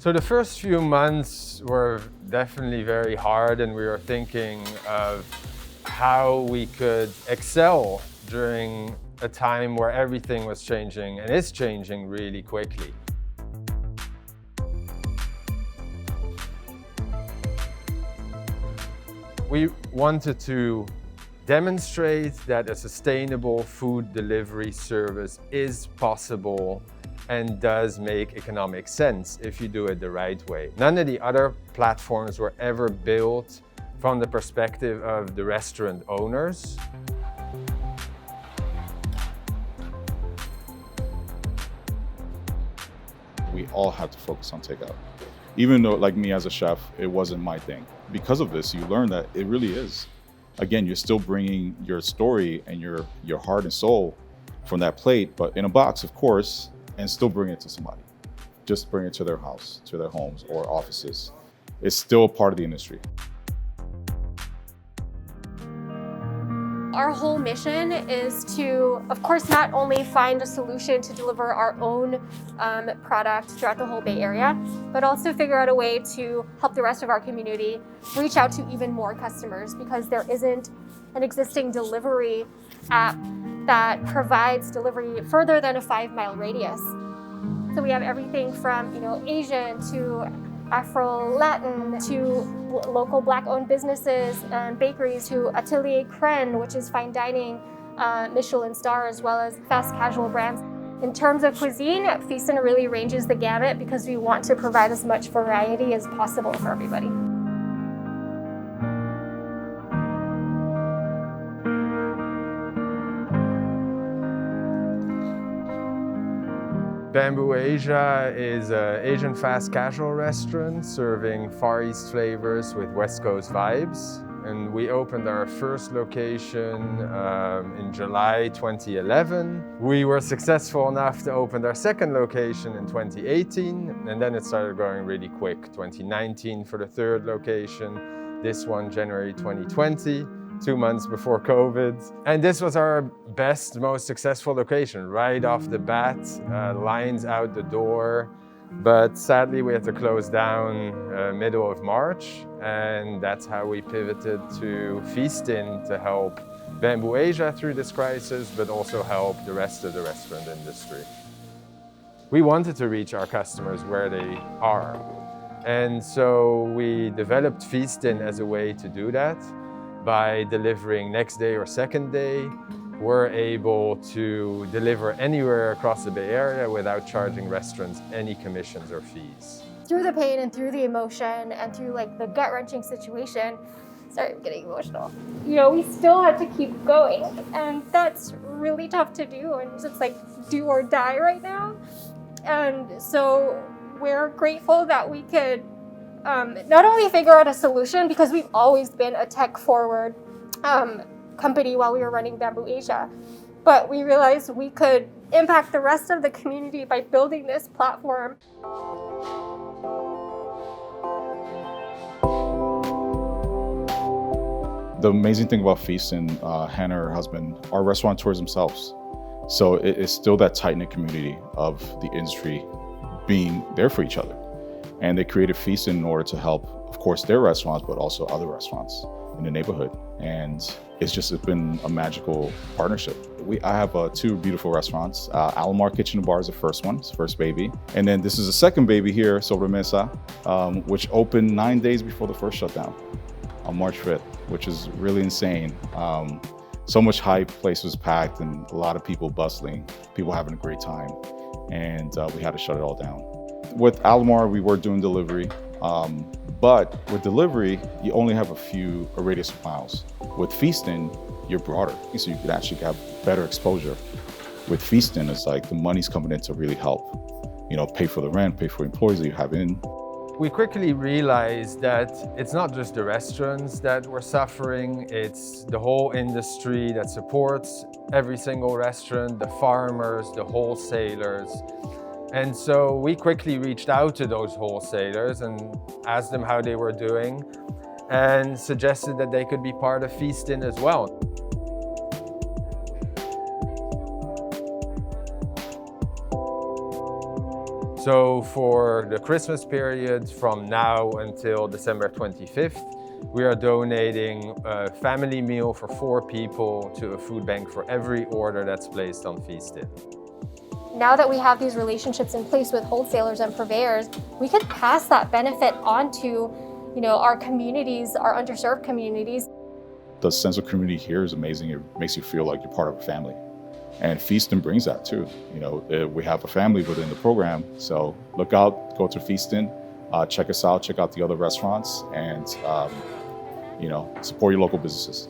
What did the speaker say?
So the first few months were definitely very hard, and we were thinking of how we could excel during a time where everything was changing and is changing really quickly. We wanted to demonstrate that a sustainable food delivery service is possible and does make economic sense if you do it the right way. None of the other platforms were ever built from the perspective of the restaurant owners. We all had to focus on takeout. Even though, like me as a chef, it wasn't my thing. Because of this, you learn that it really is. Again, you're still bringing your story and your heart and soul from that plate, but in a box, of course, and still bring it to somebody. Just bring it to their house, to their homes or offices. It's still part of the industry. Our whole mission is to, of course, not only find a solution to deliver our own product throughout the whole Bay Area, but also figure out a way to help the rest of our community reach out to even more customers, because there isn't an existing delivery app that provides delivery further than a 5-mile radius. So we have everything from, Asian to Afro-Latin to local Black-owned businesses and bakeries to Atelier Cren, which is fine dining, Michelin-star, as well as fast casual brands. In terms of cuisine, Feastin really ranges the gamut because we want to provide as much variety as possible for everybody. Bamboo Asia is an Asian fast casual restaurant serving Far East flavors with West Coast vibes. And we opened our first location in July 2011. We were successful enough to open our second location in 2018, and then it started growing really quick. 2019 for the third location, this one January 2020. 2 months before COVID. And this was our best, most successful location, right off the bat, lines out the door. But sadly, we had to close down middle of March. And that's how we pivoted to Feastin to help Bamboo Asia through this crisis, but also help the rest of the restaurant industry. We wanted to reach our customers where they are. And so we developed Feastin as a way to do that. By delivering next day or second day, we're able to deliver anywhere across the Bay Area without charging restaurants any commissions or fees. Through the pain and through the emotion and through the gut-wrenching situation, sorry, I'm getting emotional. We still had to keep going, and that's really tough to do, and it's do or die right now. And so we're grateful that we could not only figure out a solution, because we've always been a tech-forward company while we were running Bamboo Asia, but we realized we could impact the rest of the community by building this platform. The amazing thing about Feastin, Hannah, her husband, are restaurateurs themselves. So it's still that tight-knit community of the industry being there for each other. And they created Feastin in order to help, of course, their restaurants, but also other restaurants in the neighborhood. And it's been a magical partnership. I have 2 beautiful restaurants. Alomar Kitchen and Bar is the first one, it's the first baby. And then this is the second baby here, Sobremesa, which opened 9 days before the first shutdown on March 5th, which is really insane. So much hype, place was packed, and a lot of people bustling, people having a great time. And we had to shut it all down. With Alomar, we were doing delivery, but with delivery, you only have a radius of miles. With Feastin, you're broader, so you could actually have better exposure. With Feastin, it's the money's coming in to really help, pay for the rent, pay for employees that you have in. We quickly realized that it's not just the restaurants that were suffering, it's the whole industry that supports every single restaurant, the farmers, the wholesalers. And so we quickly reached out to those wholesalers and asked them how they were doing and suggested that they could be part of Feastin as well. So for the Christmas period, from now until December 25th, we are donating a family meal for 4 people to a food bank for every order that's placed on Feastin. Now that we have these relationships in place with wholesalers and purveyors, we could pass that benefit on to, our communities, our underserved communities. The sense of community here is amazing. It makes you feel like you're part of a family. And Feastin brings that too. We have a family within the program. So look out, go to Feastin, check us out, check out the other restaurants, and support your local businesses.